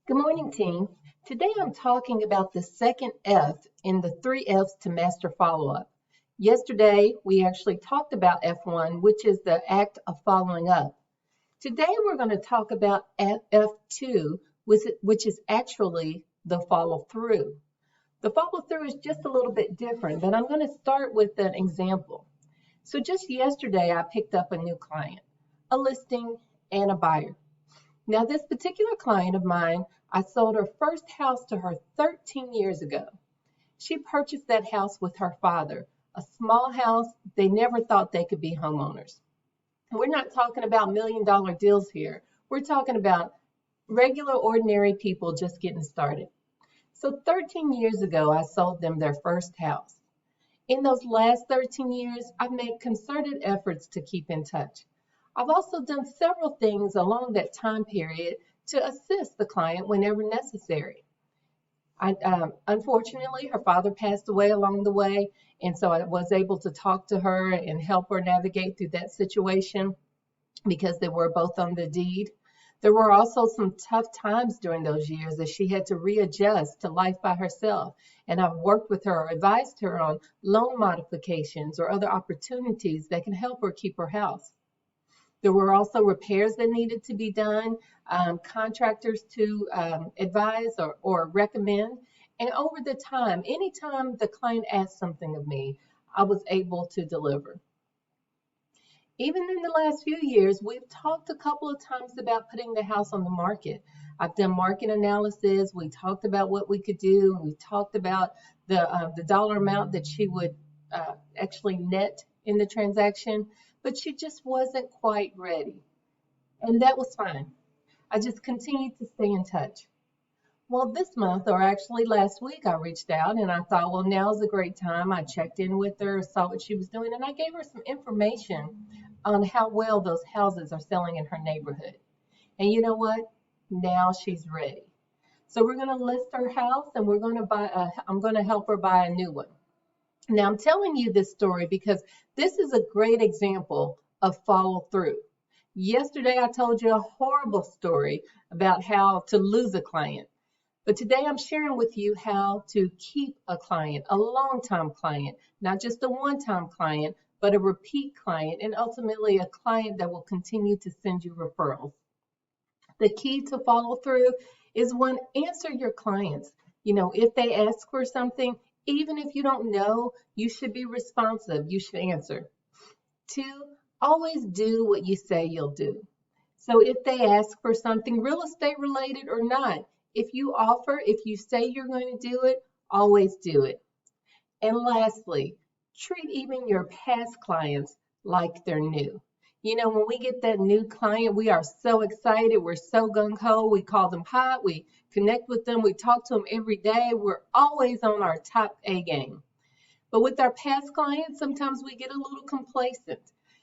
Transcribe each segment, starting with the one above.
Good morning, team. Today I'm talking about the second F in the three F's to master follow-up. Yesterday, we actually talked about F1, which is the act of following up. Today, we're going to talk about F2, which is actually the follow-through. The follow-through is just a little bit different, but I'm going to start with an example. So just yesterday, I picked up a new client, a listing and a buyer. Now, this particular client of mine, I sold her first house to her 13 years ago. She purchased that house with her father, a small house. They never thought they could be homeowners. We're not talking about million-dollar deals here. We're talking about regular, ordinary people just getting started. So 13 years ago, I sold them their first house. In those last 13 years, I've made concerted efforts to keep in touch. I've also done several things along that time period to assist the client whenever necessary. Unfortunately, her father passed away along the way, and so I was able to talk to her and help her navigate through that situation because they were both on the deed. There were also some tough times during those years as she had to readjust to life by herself, and I've worked with her or advised her on loan modifications or other opportunities that can help her keep her house. There were also repairs that needed to be done, contractors to advise or recommend. And over the time, anytime the client asked something of me, I was able to deliver. Even in the last few years, we've talked a couple of times about putting the house on the market. I've done market analysis. We talked about what we could do. We talked about the dollar amount that she would actually net in the transaction, but she just wasn't quite ready. And that was fine. I just continued to stay in touch. Well, this month, or actually last week, I reached out and I thought, well, now's a great time. I checked in with her, saw what she was doing, and I gave her some information on how well those houses are selling in her neighborhood. And you know what? Now she's ready. So we're going to list her house and I'm going to help her buy a new one. Now, I'm telling you this story because this is a great example of follow through. Yesterday, I told you a horrible story about how to lose a client. But today, I'm sharing with you how to keep a client, a long-time client, not just a one-time client, but a repeat client, and ultimately a client that will continue to send you referrals. The key to follow through is one, answer your clients. If they ask for something, even if you don't know, you should be responsive. You should answer. Two, always do what you say you'll do. So if they ask for something real estate related or not, if you say you're going to do it, always do it. And lastly, treat even your past clients like they're new. When we get that new client, we are so excited. We're so gung-ho. We call them hot. We connect with them. We talk to them every day. We're always on our top A game. But with our past clients, sometimes we get a little complacent.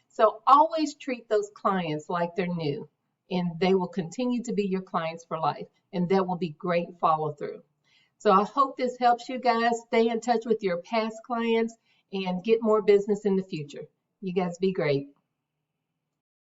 So always treat those clients like they're new, and they will continue to be your clients for life, and that will be great follow through. So I hope this helps you guys stay in touch with your past clients and get more business in the future. You guys be great.